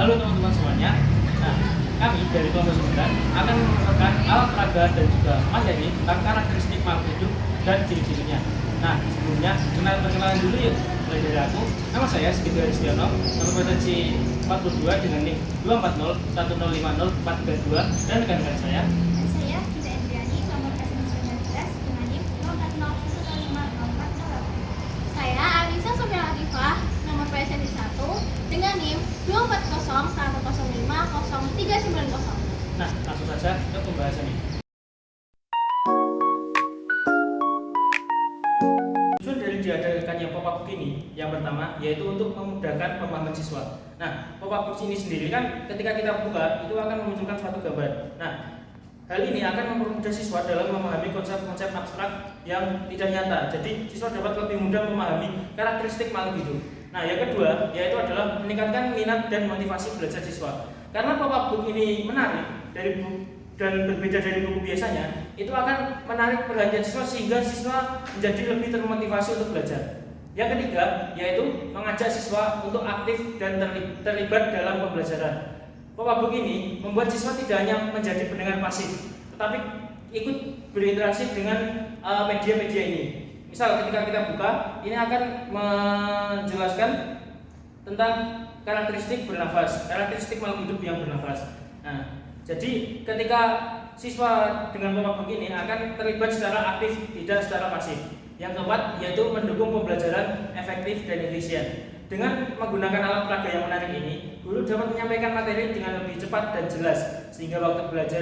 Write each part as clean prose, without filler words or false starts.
Halo teman-teman semuanya. Nah, kami dari kelompok 9 akan menerangkan alat peraga dan juga materi tentang karakteristik makhluk hidup dan ciri-cirinya. Nah, sebelumnya perkenalan dulu yuk. Mulai dari aku, nama saya Sigit Aristiono, nomor potensi 42 dengan NIK 2401050 dan rekan-rekan saya. Saya Gita Endriani, nomor S19 dengan NIM 240105040. Saya Alisa Sofia Latifah, nomor PSN 1 dengan NIM 24010500390. Nah, langsung saja ke pembahasannya. Tujuan dari diadakannya pop-up book ini, yang pertama yaitu untuk memudahkan pemahaman siswa. Nah, pop-up book ini sendiri kan ketika kita buka itu akan memunculkan suatu gambar. Nah, hal ini akan mempermudah siswa dalam memahami konsep-konsep abstrak yang tidak nyata. Jadi, siswa dapat lebih mudah memahami karakteristik makhluk hidup. Nah, yang kedua yaitu adalah meningkatkan minat dan motivasi belajar siswa. Karena pop-up book ini menarik dari buku dan berbeda dari buku biasanya, itu akan menarik perhatian siswa sehingga siswa menjadi lebih termotivasi untuk belajar. Yang ketiga yaitu mengajak siswa untuk aktif dan terlibat dalam pembelajaran. Pop-up book ini membuat siswa tidak hanya menjadi pendengar pasif, tetapi ikut berinteraksi dengan media-media ini. Misal ketika kita buka, ini akan menjelaskan tentang karakteristik bernafas, karakteristik makhluk hidup yang bernafas. Nah, jadi ketika siswa dengan pop-up book ini akan terlibat secara aktif, tidak secara pasif. Yang keempat yaitu mendukung pembelajaran efektif dan efisien. Dengan menggunakan alat peraga yang menarik ini, guru dapat menyampaikan materi dengan lebih cepat dan jelas, sehingga waktu belajar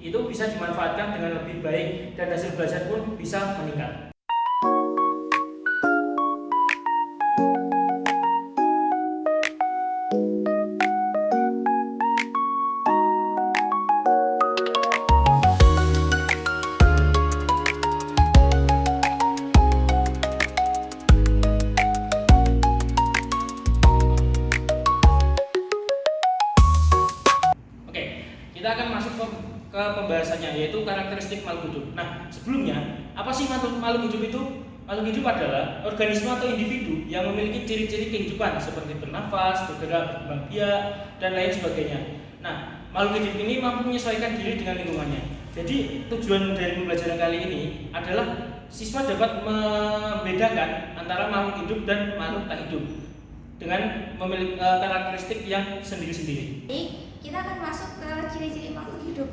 itu bisa dimanfaatkan dengan lebih baik dan hasil belajar pun bisa meningkat. Kita akan masuk ke pembahasannya, yaitu karakteristik makhluk hidup. Nah, sebelumnya, apa sih makhluk hidup itu? Makhluk hidup adalah organisme atau individu yang memiliki ciri-ciri kehidupan seperti bernafas, bergerak, berkembang biak, dan lain sebagainya. Nah, makhluk hidup ini mampu menyesuaikan diri dengan lingkungannya. Jadi, tujuan dari pembelajaran kali ini adalah siswa dapat membedakan antara makhluk hidup dan makhluk tak hidup dengan memiliki karakteristik yang sendiri-sendiri. Kita akan masuk ke ciri-ciri makhluk hidup.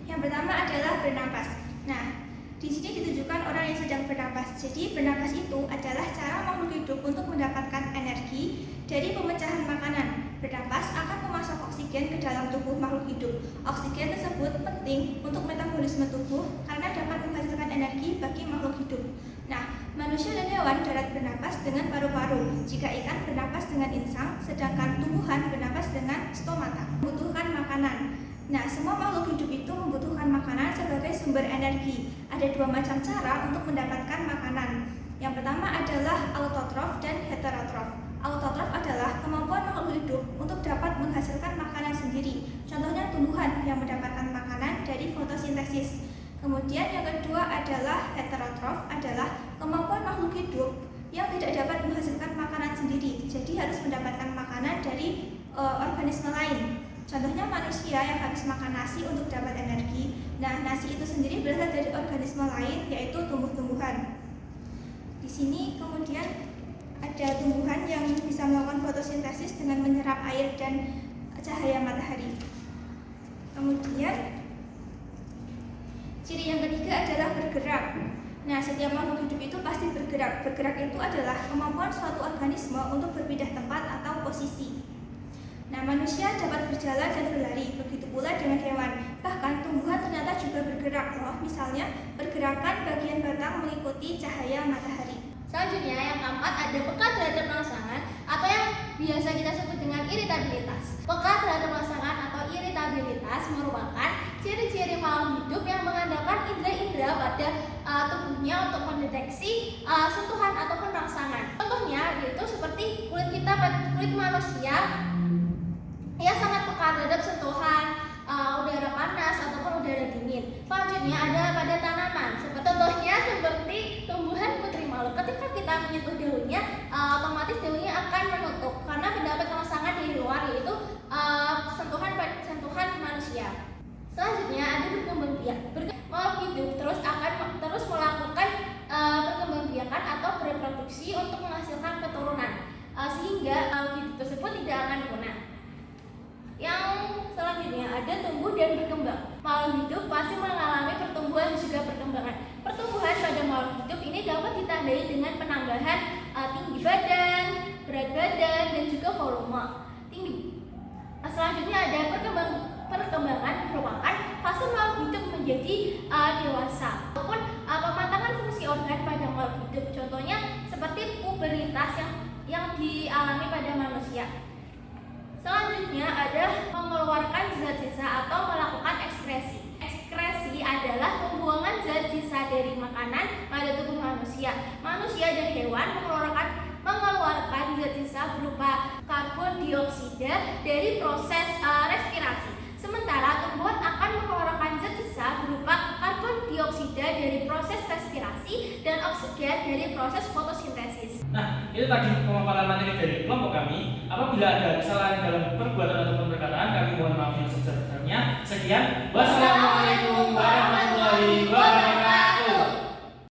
Yang pertama adalah bernapas. Nah, di sini ditunjukkan orang yang sedang bernapas. Jadi, bernapas itu adalah cara makhluk hidup untuk mendapatkan energi dari pemecahan makanan. Bernapas akan memasok oksigen ke dalam tubuh makhluk hidup. Oksigen tersebut penting untuk metabolisme tubuh karena dapat menghasilkan energi bagi makhluk hidup. Nah, manusia dan hewan darat bernapas dengan paru-paru. Jika ikan bernapas dengan insang, sedangkan tumbuhan bernapas dengan stomata. Membutuhkan makanan. Nah, semua makhluk hidup itu membutuhkan makanan sebagai sumber energi. Ada dua macam cara untuk mendapatkan makanan. Yang pertama adalah autotrof dan heterotrof. Autotrof adalah kemampuan makhluk hidup untuk dapat menghasilkan makanan sendiri. Contohnya tumbuhan yang mendapatkan makanan dari fotosintesis. Kemudian yang kedua adalah heterotrof, adalah kemampuan makhluk hidup yang tidak dapat menghasilkan makanan sendiri. Jadi harus mendapatkan makanan dari organisme lain. Contohnya manusia yang habis makan nasi untuk dapat energi. Nah, nasi itu sendiri berasal dari organisme lain, yaitu tumbuh-tumbuhan. Di sini kemudian ada tumbuhan yang bisa melakukan fotosintesis dengan menyerap air dan cahaya matahari. Kemudian ciri yang ketiga adalah bergerak. Nah, setiap makhluk hidup itu pasti bergerak. Bergerak itu adalah kemampuan suatu organisme untuk berpindah tempat atau posisi. Nah, manusia dapat berjalan dan berlari, begitu pula dengan hewan. Bahkan tumbuhan ternyata juga bergerak loh. Misalnya, pergerakan bagian batang mengikuti cahaya matahari. Selanjutnya yang keempat ada peka terhadap rangsangan atau yang biasa kita sebut dengan iritabilitas. Peka terhadap rangsangan atau iritabilitas merupakan ciri-ciri makhluk hidup yang mengandalkan indera-indera pada tubuhnya untuk mendeteksi sentuhan ataupun rangsangan. Contohnya yaitu seperti kulit manusia yang sangat peka terhadap sentuhan udara panas ataupun udara dingin. Selanjutnya ada pada tanaman. Contohnya seperti tumbuhan putri malu. Ketika kita menyentuh daunnya, otomatis daunnya akan menutup karena mendapat rangsangan dari luar, yaitu Selanjutnya ada berkembang biak. Makhluk hidup akan terus melakukan perkembangbiakan atau bereproduksi untuk menghasilkan keturunan, sehingga makhluk hidup tersebut tidak akan punah. Yang selanjutnya ada tumbuh dan berkembang. Makhluk hidup pasti mengalami pertumbuhan dan juga perkembangan. Pertumbuhan pada makhluk hidup ini dapat ditandai dengan penambahan tinggi badan, berat badan, dan juga volume tinggi. Selanjutnya ada perkembangan merupakan fase makhluk hidup menjadi dewasa ataupun pematangan fungsi organ pada makhluk hidup. Contohnya seperti puberitas yang dialami pada manusia. Selanjutnya ada mengeluarkan zat sisa atau melakukan ekskresi. Ekskresi adalah pembuangan zat sisa dari makanan pada tubuh manusia. Manusia dan hewan mengeluarkan zat sisa berupa karbon dioksida dari proses respirasi. Sementara tumbuhan akan mengeluarkan zat sisa berupa karbon dioksida dari proses respirasi dan oksigen dari proses fotosintesis. Nah, itu tadi pemaparan materi dari kelompok kami. Apabila ada kesalahan dalam perbuatan ataupun perkataan, kami mohon maaf yang sebesar-besarnya. Sekian, wassalamualaikum warahmatullahi wabarakatuh.